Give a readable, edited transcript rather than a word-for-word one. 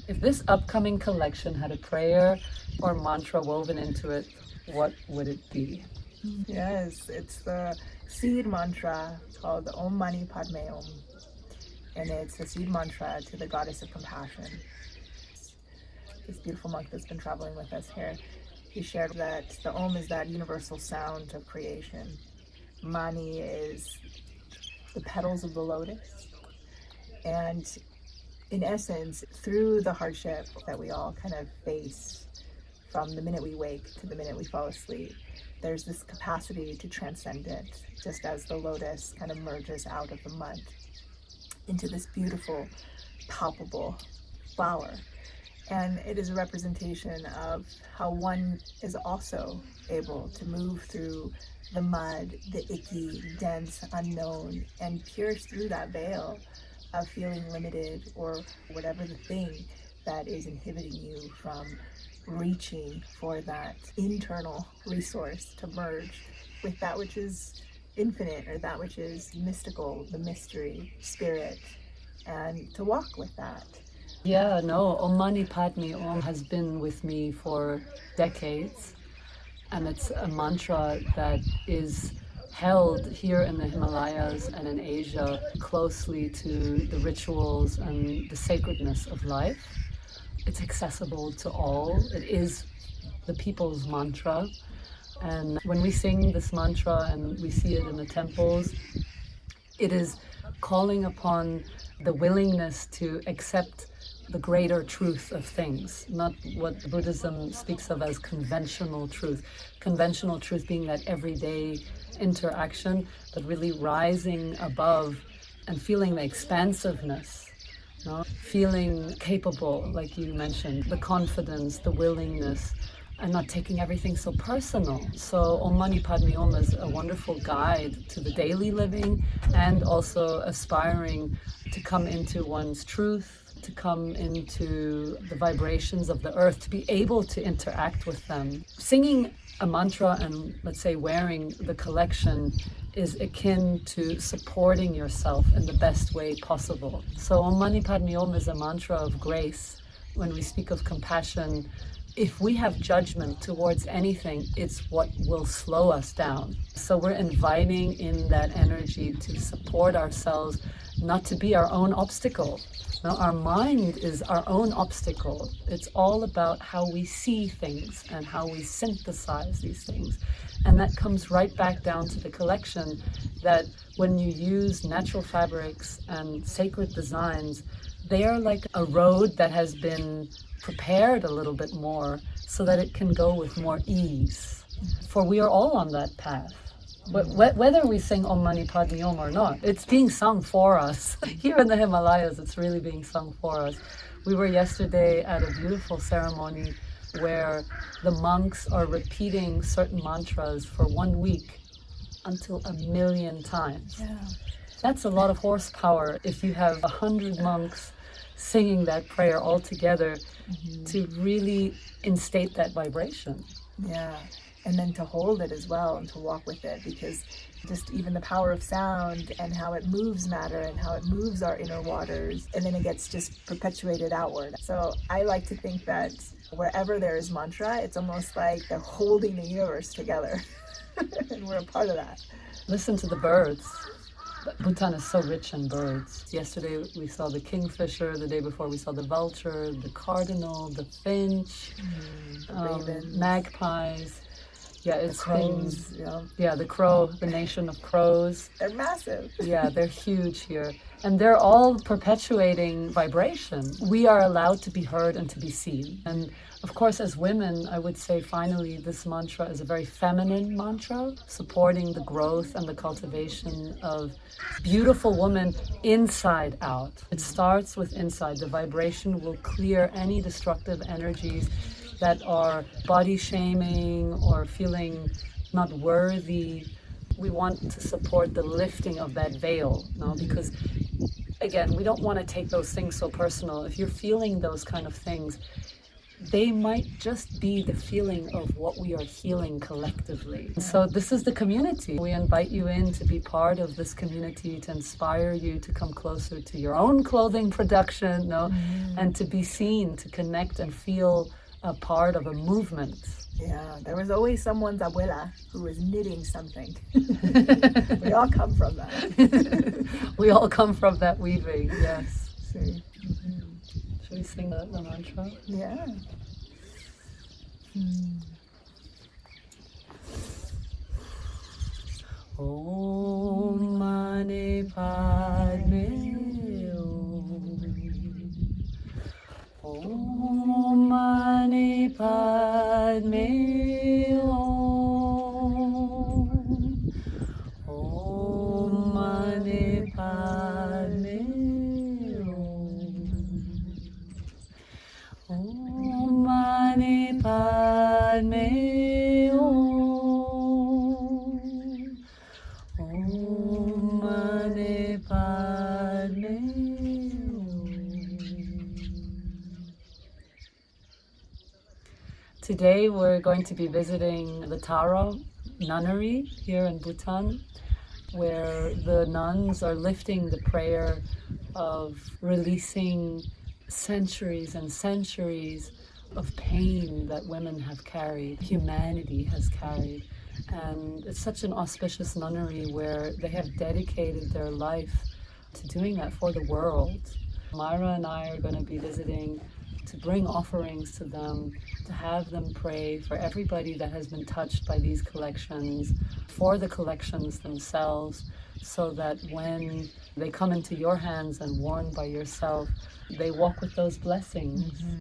If this upcoming collection had a prayer or mantra woven into it, what would it be? Yes, it's the seed mantra called Om Mani Padme Hum. And it's a seed mantra to the goddess of compassion. This beautiful monk that's been traveling with us here, he shared that the Om is that universal sound of creation. Mani is the petals of the lotus. And in essence, through the hardship that we all kind of face from the minute we wake to the minute we fall asleep, there's this capacity to transcend it, just as the lotus kind of merges out of the mud into this beautiful, palpable flower. And it is a representation of how one is also able to move through the mud, the icky, dense, unknown, and pierce through that veil of feeling limited or whatever the thing that is inhibiting you from reaching for that internal resource to merge with that which is infinite or that which is mystical, the mystery, spirit, and to walk with that. Yeah, no, Om Mani Padme Hum has been with me for decades, and it's a mantra that is held here in the Himalayas and in Asia closely to the rituals and the sacredness of life. It's accessible to all. It is the people's mantra. And when we sing this mantra and we see it in the temples, it is calling upon the willingness to accept the greater truth of things, not what Buddhism speaks of as conventional truth. Conventional truth being that everyday interaction, but really rising above and feeling the expansiveness, you know? Feeling capable, like you mentioned, the confidence, the willingness, and not taking everything so personal. So Om Mani Padme Hum is a wonderful guide to the daily living and also aspiring to come into one's truth, to come into the vibrations of the earth, to be able to interact with them. Singing a mantra and, let's say, wearing the collection is akin to supporting yourself in the best way possible. So Om Mani Padme Hum is a mantra of grace. When we speak of compassion, if we have judgment towards anything, it's what will slow us down. So we're inviting in that energy to support ourselves, not to be our own obstacle. Now, our mind is our own obstacle. It's all about how we see things and how we synthesize these things. And that comes right back down to the collection, that when you use natural fabrics and sacred designs, they are like a road that has been prepared a little bit more so that it can go with more ease. For we are all on that path. But whether we sing Om Mani Padme Hum or not, it's being sung for us. Here in the Himalayas, it's really being sung for us. We were yesterday at a beautiful ceremony where the monks are repeating certain mantras for 1 week until 1,000,000 times. Yeah. That's a lot of horsepower if you have 100 monks singing that prayer all together to really instate that vibration. Yeah. And then to hold it as well and to walk with it, because just even the power of sound and how it moves matter and how it moves our inner waters, and then it gets just perpetuated outward. So I like to think that wherever there is mantra, it's almost like they're holding the universe together and we're a part of that. Listen to the birds. Bhutan is so rich in birds. Yesterday we saw the kingfisher, the day before we saw the vulture, the cardinal, the finch, ravens, magpies. Yeah, it's crows. Yeah, the crow, the nation of crows. They're massive. Yeah, they're huge here. And they're all perpetuating vibration. We are allowed to be heard and to be seen. And of course, as women, I would say finally, this mantra is a very feminine mantra, supporting the growth and the cultivation of beautiful women inside out. It starts with inside. The vibration will clear any destructive energies that are body shaming or feeling not worthy. We want to support the lifting of that veil, no? Because again, we don't want to take those things so personal. If you're feeling those kind of things, they might just be the feeling of what we are healing collectively. So this is the community. We invite you in to be part of this community, to inspire you to come closer to your own clothing production, no? And to be seen, to connect and feel a part of a movement. Yeah, there was always someone's abuela who was knitting something. We all come from that. We all come from that weaving, yes. See? Should we sing the mantra? Yeah. Om Mani Padme Hum. Om Mani Padme Hum. Om Mani Padme Hum. Om Mani Padme Hum. Om Mani Padme Hum. Today we're going to be visiting the Tara nunnery here in Bhutan, where the nuns are lifting the prayer of releasing centuries and centuries of pain that women have carried, humanity has carried. And it's such an auspicious nunnery where they have dedicated their life to doing that for the world. Myrah and I are going to be visiting to bring offerings to them, to have them pray for everybody that has been touched by these collections, for the collections themselves, so that when they come into your hands and worn by yourself, they walk with those blessings.